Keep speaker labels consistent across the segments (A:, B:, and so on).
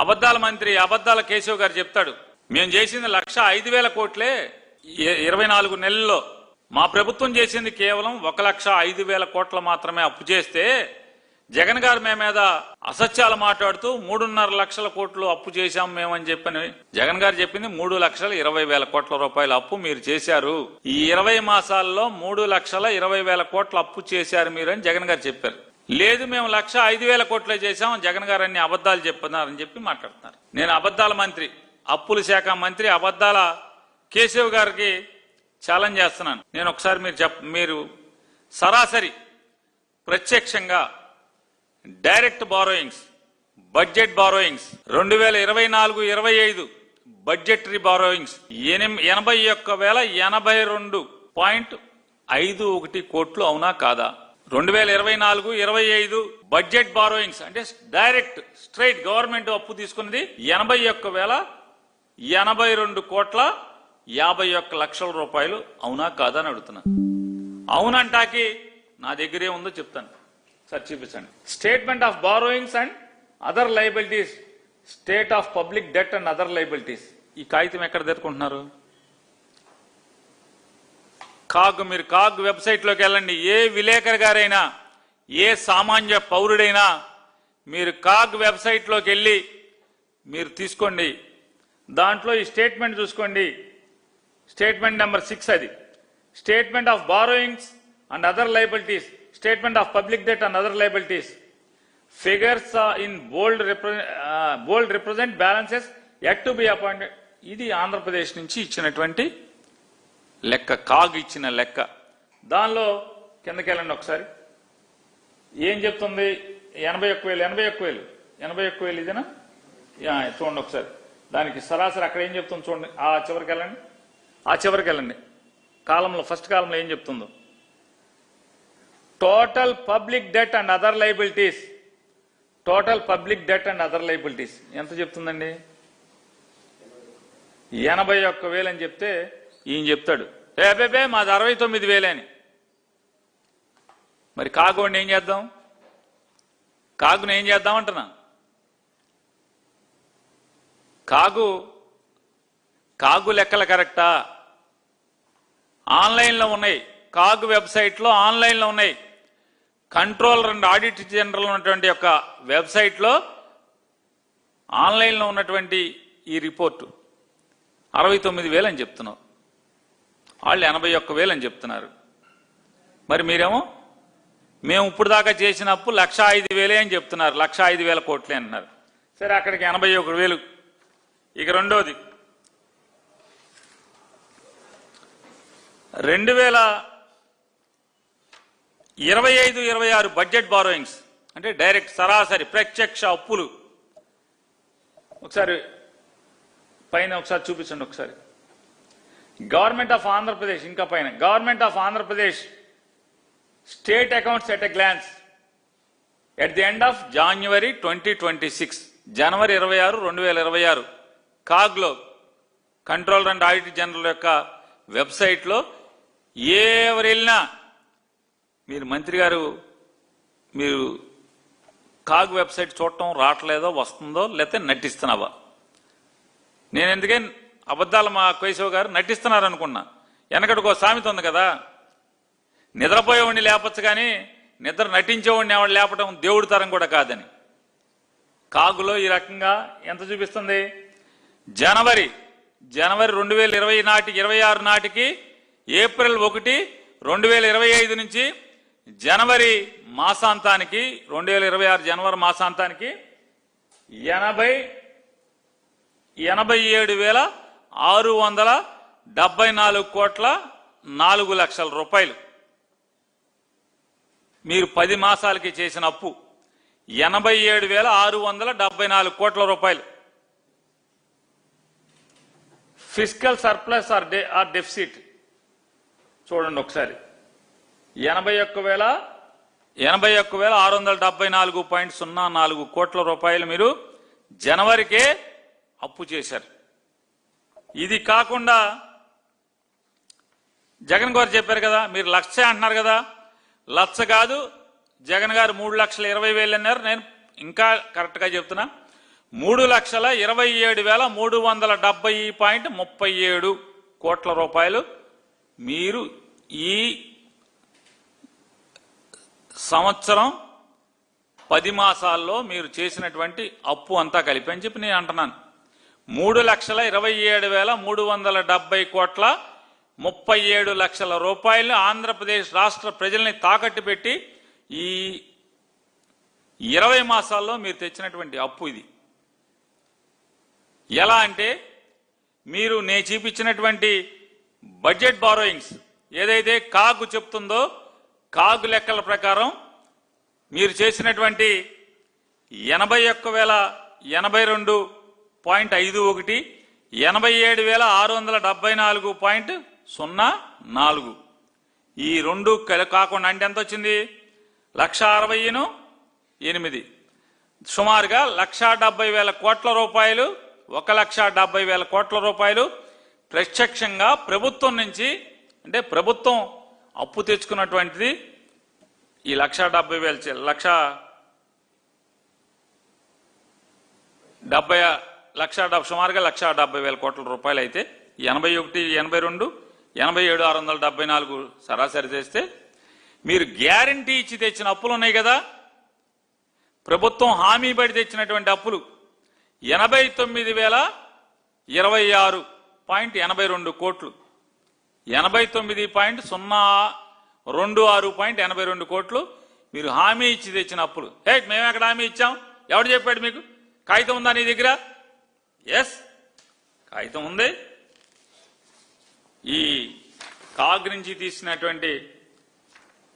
A: అబద్ధాల మంత్రి అబద్ధాల కేశవ్ గారు చెప్తాడు, మేము చేసింది 1,05,000 కోట్లే 24 నెలల్లో. మా ప్రభుత్వం చేసింది కేవలం 1,05,000 కోట్ల మాత్రమే అప్పు చేస్తే జగన్ గారు మేము మీద అసత్యాలు మాట్లాడుతూ 3.5 లక్షల కోట్లు అప్పు చేశాం మేమని చెప్పని జగన్ గారు చెప్పింది 3,20,000 కోట్ల రూపాయల అప్పు మీరు చేశారు. ఈ 20 మాసాల్లో 3,20,000 కోట్ల అప్పు చేశారు మీరు అని జగన్ గారు చెప్పారు. లేదు మేము 1,05,000 కోట్లే చేశాం, జగన్ గారు అన్ని అబద్ధాలు చెప్తున్నారని చెప్పి మాట్లాడుతున్నారు. నేను అబద్ధాల మంత్రి, అప్పుల శాఖ మంత్రి అబద్ధాల కేశవ్ గారికి ఛాలెంజ్ చేస్తున్నాను. నేను ఒకసారి మీరు సరాసరి ప్రత్యక్షంగా direct borrowings, budget borrowings 2024-25 budgetary borrowings 81,082.51 కోట్లు అవునా కాదా? 2024-25 బడ్జెట్ బారోయింగ్స్ అంటే డైరెక్ట్ స్ట్రైట్ గవర్నమెంట్ అప్పు తీసుకున్నది 81,082 కోట్ల 51 లక్షల రూపాయలు అవునా కాదా అని అడుగుతున్నా. అవునంటాకి నా దగ్గరే ఉందో చెప్తాను, సార్ చూపించండి. Statement of borrowings and other liabilities, state of public debt and other liabilities. ఈ కాగితం ఎక్కడ తెరుకుంటున్నారు? మీరు కాగ్ వెబ్సైట్ లోకి వెళ్ళండి. ఏ విలేకరు గారైనా, ఏ సామాన్య పౌరుడైనా మీరు కాగ్ వెబ్సైట్ లోకి వెళ్ళి మీరు తీసుకోండి. దాంట్లో ఈ స్టేట్మెంట్ చూసుకోండి. స్టేట్మెంట్ నెంబర్ 6 అది. Statement of borrowings and other liabilities, statement of public debt and other liabilities. Figures in bold represent balances yet to be appointed. ఇది ఆంధ్రప్రదేశ్ నుంచి ఇచ్చినటువంటి లెక్క, కాగ్ ఇచ్చిన లెక్క. దానిలో కిందకి వెళ్ళండి ఒకసారి. ఏం చెప్తుంది? 81,000 ఇదేనా? చూడండి ఒకసారి. దానికి సరాసరి అక్కడ ఏం చెప్తుంది చూడండి. ఆ చివరికి వెళ్ళండి. కాలంలో ఫస్ట్ కాలంలో ఏం చెప్తుందో, total public debt and other liabilities. Total public debt and other liabilities ఎంత చెప్తుందండి? 81,000 అని చెప్తే ఈయన చెప్తాడు అబ్బే మాది 69,000 అని. మరి కాగుని ఏం చేద్దాం? కాగుని ఏం చేద్దాం అంటున్నా. కాగు లెక్కలు కరెక్టా? ఆన్లైన్లో ఉన్నాయి, కాగు వెబ్సైట్లో ఆన్లైన్లో ఉన్నాయి. కంట్రోలర్ అండ్ ఆడిట్ జనరల్ ఉన్నటువంటి యొక్క వెబ్సైట్లో ఆన్లైన్లో ఉన్నటువంటి ఈ రిపోర్టు 69,000 అని చెప్తున్నావు, వాళ్ళు 81,000 అని చెప్తున్నారు. మరి మీరేమో మేము ఇప్పుడు దాకా చేసిన అప్పు 1,05,000 అని చెప్తున్నారు, 1,05,000 కోట్లే అంటున్నారు. సరే అక్కడికి 81,000. ఇక రెండోది 2025-26 బడ్జెట్ బారోయింగ్స్ అంటే డైరెక్ట్ సరాసరి ప్రత్యక్ష అప్పులు. ఒకసారి పైన ఒకసారి చూపించండి ఒకసారి. గవర్నమెంట్ ఆఫ్ ఆంధ్రప్రదేశ్, ఇంకా పైన government of Andhra Pradesh state accounts at a glance at the end of January 2026, జనవరి 26, 2026 కాగ్లో కంట్రోలర్ అండ్ ఆడిట్ జనరల్ యొక్క వెబ్సైట్లో ఎవరు వెళ్ళినా మీరు మంత్రి గారు మీరు కాగ్ వెబ్సైట్ చూడటం రావట్లేదో, వస్తుందో లేకపోతే నటిస్తున్నావా? నేను ఎందుకే అబద్ధాలు మా కేశవ్ గారు నటిస్తున్నారు అనుకున్నా. వెనకటికో సామెత ఉంది కదా, నిద్రపోయేవాడిని లేపచ్చు కానీ నిద్ర నటించేవాడిని ఎవరు లేపడం దేవుడి తరం కూడా కాదని. కాగులో ఈ రకంగా ఎంత చూపిస్తుంది? జనవరి 2026 నాటికి ఏప్రిల్ 1, 2025 నుంచి జనవరి మాసాంతానికి 2026 జనవరి మాసాంతానికి 87,674 కోట్ల 4 లక్షల రూపాయలు. మీరు 10 మాసాలకి చేసిన అప్పు 87,674 కోట్ల రూపాయలు. ఫిస్కల్ సర్ప్లస్ ఆర్ డెఫిసిట్ చూడండి ఒకసారి. 81,674.04 కోట్ల రూపాయలు మీరు జనవరికే అప్పు చేశారు. ఇది కాకుండా జగన్ గారు చెప్పారు కదా, మీరు 1,00,000 అంటున్నారు కదా, 1,00,000 కాదు, జగన్ గారు 3,20,000 అన్నారు. నేను ఇంకా కరెక్ట్గా చెప్తున్నా, 3,27,370.37 కోట్ల రూపాయలు మీరు ఈ సంవత్సరం 10 మాసాల్లో మీరు చేసినటువంటి అప్పు అంతా కలిపి అని చెప్పి నేను అంటున్నాను. 3,27,370.37 రూపాయలు ఆంధ్రప్రదేశ్ రాష్ట్ర ప్రజల్ని తాకట్టు పెట్టి ఈ 20 మాసాల్లో మీరు తెచ్చినటువంటి అప్పు ఇది. ఎలా అంటే మీరు నేను చూపించినటువంటి బడ్జెట్ బారోయింగ్స్ ఏదైతే కాగు చెప్తుందో కాగు లెక్కల ప్రకారం మీరు చేసినటువంటి 81,082.51, 87,674.04 ఈ రెండు కాకుండా అంటే ఎంత వచ్చింది? 1,60,008 సుమారుగా 1,70,000 కోట్ల రూపాయలు 1,70,000 కోట్ల రూపాయలు ప్రత్యక్షంగా ప్రభుత్వం నుంచి అంటే ప్రభుత్వం అప్పు తెచ్చుకున్నటువంటిది ఈ 1,70,000 సుమారుగా 1,70,000 కోట్ల రూపాయలు అయితే 81, 82, 87,674 సరాసరి చేస్తే మీరు గ్యారంటీ ఇచ్చి తెచ్చిన అప్పులు ఉన్నాయి కదా, ప్రభుత్వం హామీ పడి తెచ్చినటువంటి అప్పులు 89,026.82 కోట్లు, 89.026.82 కోట్లు మీరు హామీ ఇచ్చి తెచ్చిన అప్పులు. మేము ఎక్కడ హామీ ఇచ్చాం? ఎవడు చెప్పాడు మీకు? కాగితం ఉందా నీ దగ్గర? ఎస్, కాగితం ఉంది. ఈ కాగ్ నుంచి తీసినటువంటి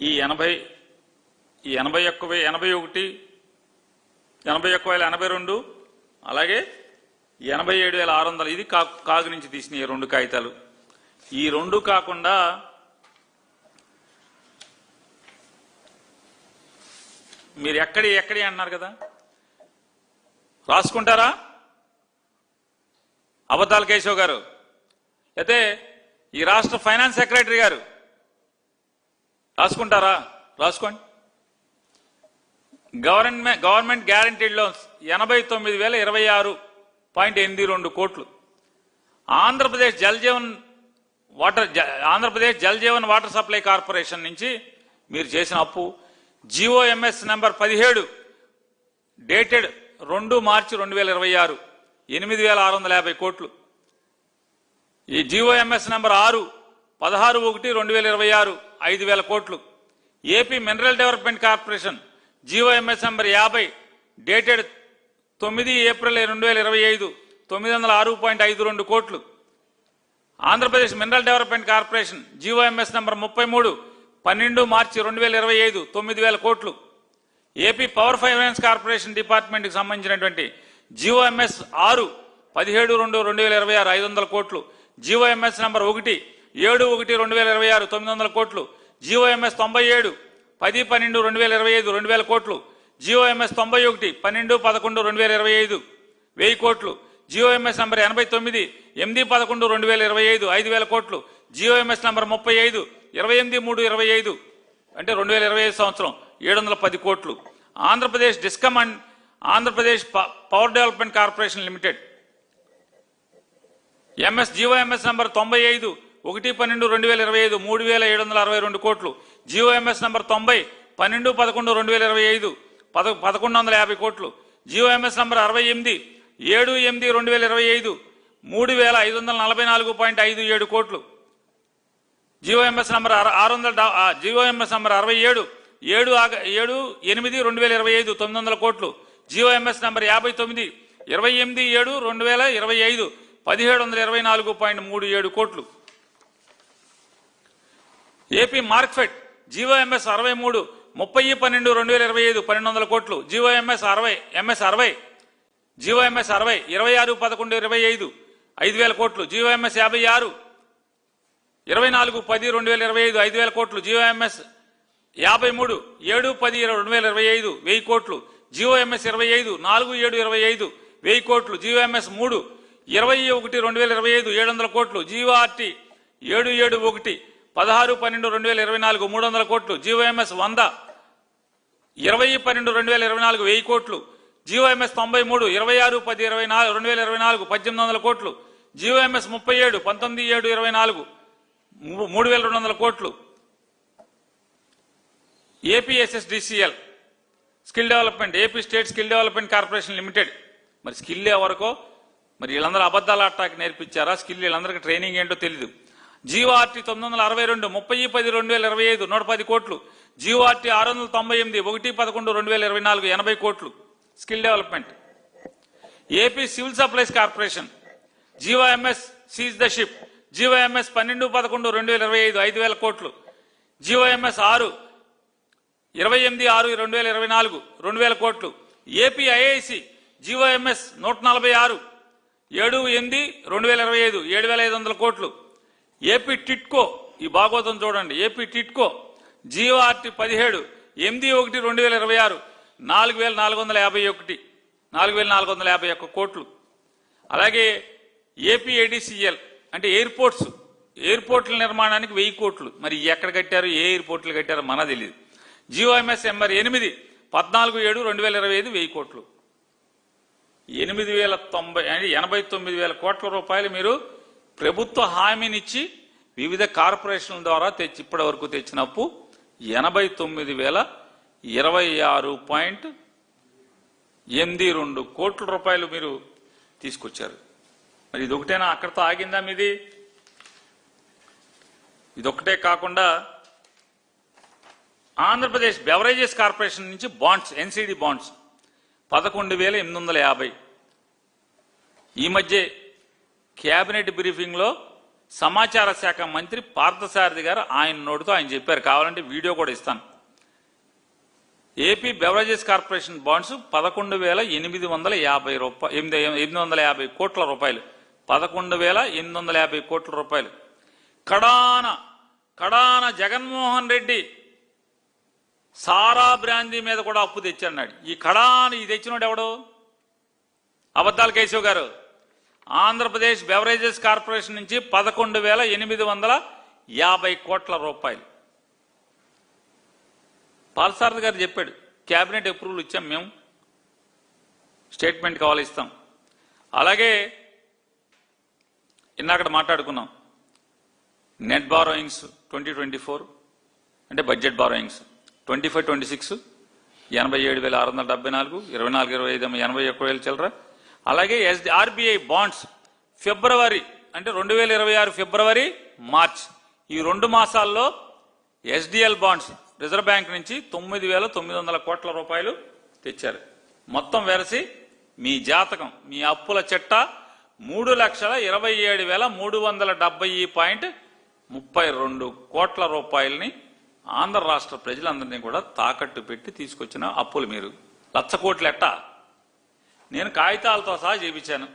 A: ఈ 81,082 అలాగే 87,600 ఇది కాగు నుంచి తీసిన ఈ రెండు కాగితాలు. ఈ రెండు కాకుండా మీరు ఎక్కడి అన్నారు కదా, రాసుకుంటారా అబద్ధాల కేశవ్ గారు? అయితే ఈ రాష్ట్ర ఫైనాన్స్ సెక్రటరీ గారు రాసుకుంటారా? రాసుకోండి. గవర్నమెంట్ గ్యారంటీడ్ లోన్స్ 89,026.82 కోట్లు. Andhra Pradesh Jal Jeevan water supply corporation నుంచి మీరు చేసిన అప్పు జిఓఎంఎస్ నెంబర్ 17 డేటెడ్ 2 మార్చి 2026 8,650 కోట్లు. ఈ జిఓఎంఎస్ నెంబర్ 6 16/1/2026 5,000 కోట్లు. AP mineral development corporation GOMS number 50 dated 9 April 2025 906.52 కోట్లు. Andhra Pradesh mineral development corporation GOMS number 33 12 మార్చి 2025 9,000 కోట్లు. ఏపీ పవర్ ఫైనాన్స్ కార్పొరేషన్ డిపార్ట్మెంట్కి సంబంధించినటువంటి జిఓఎంఎస్ 6 17/2/2026 500 కోట్లు. జిఓఎంఎస్ నెంబర్ 1 7/1/2026 900 కోట్లు. జిఓఎంఎస్ 97 10/12/2025 2,000 కోట్లు. జిఓఎంఎస్ 91 12/11/2025 1000 కోట్లు. జిఓఎంఎస్ నంబర్ 89 8/11/2025 5,000 కోట్లు. జిఓఎంఎస్ నంబర్ 35 28/3/25 అంటే 2025 సంవత్సరం 710 కోట్లు. Andhra Pradesh discom and Andhra Pradesh power development corporation limited GOMS number 95 1/12/2025 3,762 కోట్లు. జిఓఎంఎస్ నంబర్ 90 12/11/2025 1,150 కోట్లు. జిఓఎంఎస్ నంబర్ 68 7/8/2025 3,544.57 కోట్లు. జిఓఎంఎస్ నంబర్ 67 7/8/2025 900 కోట్లు. జిఓఎంఎస్ నంబర్ 59 28/7/2025 1,724.37 కోట్లు. ఏపీ మార్క్ఫెడ్ జిఓఎంఎస్ 63 30/12/2025 1,200 కోట్లు. జిఓఎంఎస్ 60 జిఓఎంఎస్ 60 26/11/2025 5,000 కోట్లు. జిఓఎంఎస్ 56 24/10/2025 5,000 కోట్లు. జిఓఎంఎస్ 53 7/10/2025 1000 కోట్లు. జిఓఎంఎస్ 25 4/7/25 1000 కోట్లు. జిఓఎంఎస్ 3 21/2025 700 కోట్లు. జిఓఆర్టీ 771 16/12/2024 300 కోట్లు. జిఓఎంఎస్ 100 20/12/2024 1000 కోట్లు. జీఓఎంఎస్ 93 26/10/2024 1800 కోట్లు. జీఓఎంఎస్ 37 19/7/24 3200 కోట్లు. APSSDCL skill development, AP state skill development corporation limited. మరి స్కిల్ ఎవరికో మరి వీళ్ళందరూ అబద్ధాల అట్టాకి నేర్పించారా? స్కిల్ వీళ్ళందరికీ ట్రైనింగ్ ఏంటో తెలీదు. జీఓఆర్టీ 962 30/10/2025 110 కోట్లు. జీఓఆర్టీ 698 1/11/2024 80 కోట్లు skill development. AP civil supplies corporation GOMs seize the ship. GOMs 12/11/2025 5000 కోట్లు. జీఓఎంఎస్ 6 28/6/2024 2000 కోట్లు. ఏపీ ఐఐసి జీఓఎంఎస్ 146 7/8/2025 7500 కోట్లు. ఏపీ టిట్కో ఈ భాగవతం చూడండి. ఏపీ టిట్కో జీఓఆర్టీ 17 8/1/2026 4451 కోట్లు. అలాగే ఏపీ ఏడీసీఎల్ అంటే ఎయిర్పోర్ట్ల నిర్మాణానికి 1000 కోట్లు. మరి ఎక్కడ కట్టారు, ఏ ఎయిర్పోర్ట్లు కట్టారో మన తెలియదు. జీఓఎంఎస్ నెంబర్ 8 14/7/2025 1000 కోట్లు. 89,000 కోట్ల రూపాయలు మీరు ప్రభుత్వ హామీనిచ్చి వివిధ కార్పొరేషన్ల ద్వారా ఇప్పటి వరకు తెచ్చిన అప్పు 89,026.82 కోట్ల రూపాయలు మీరు తీసుకొచ్చారు. మరి ఇదొకటేనా? అక్కడితో ఆగిందా మీది? ఇదొక్కటే కాకుండా ఆంధ్రప్రదేశ్ బెవరేజెస్ కార్పొరేషన్ నుంచి బాండ్స్, ఎన్సీడీ బాండ్స్ 11,850. ఈ మధ్య కేబినెట్ బ్రీఫింగ్ లో సమాచార శాఖ మంత్రి పార్థసారథి గారు ఆయన నోటితో ఆయన చెప్పారు. కావాలంటే వీడియో కూడా ఇస్తాను. ఏపీ బెవరేజెస్ కార్పొరేషన్ బాండ్స్ 11,850 కోట్ల రూపాయలు. 11,850 కోట్ల రూపాయలు. కడాన జగన్మోహన్ రెడ్డి సారా బ్రాందీ మీద కూడా అప్పు తెచ్చన్నాడు. ఈ కడాని తెచ్చినోడు ఎవడు? అబద్దాల కేశవ్ గారు. ఆంధ్రప్రదేశ్ బెవరేజెస్ కార్పొరేషన్ నుంచి 11,850 కోట్ల రూపాయలు. పార్థసారథి గారు చెప్పాడు, క్యాబినెట్ అప్రూవల్ ఇచ్చాం, మేము స్టేట్మెంట్ కావాలి ఇస్తాం. అలాగే ఇందాక మాట్లాడుకున్నాం నెట్ బారోయింగ్స్ 2024 అంటే బడ్జెట్ బారోయింగ్స్ 25-26 87,674, 24-25 81,000 చిల్లర. అలాగే ఆర్బీఐ బాండ్స్ ఫిబ్రవరి అంటే 2026 ఫిబ్రవరి మార్చ్ ఈ 2 మాసాల్లో ఎస్డిఎల్ బాండ్స్ రిజర్వ్ బ్యాంక్ నుంచి 9,900 కోట్ల రూపాయలు తెచ్చారు. మొత్తం వెరసి మీ జాతకం, మీ అప్పుల చిట్ట 3,27,370.32 కోట్ల రూపాయలని ఆంధ్ర రాష్ట్ర ప్రజలందరినీ కూడా తాకట్టు పెట్టి తీసుకొచ్చిన అప్పులు మీరు 1,00,000 కోట్లు ఎట్టా? నేను కాగితాలతో సహా చేయించాను.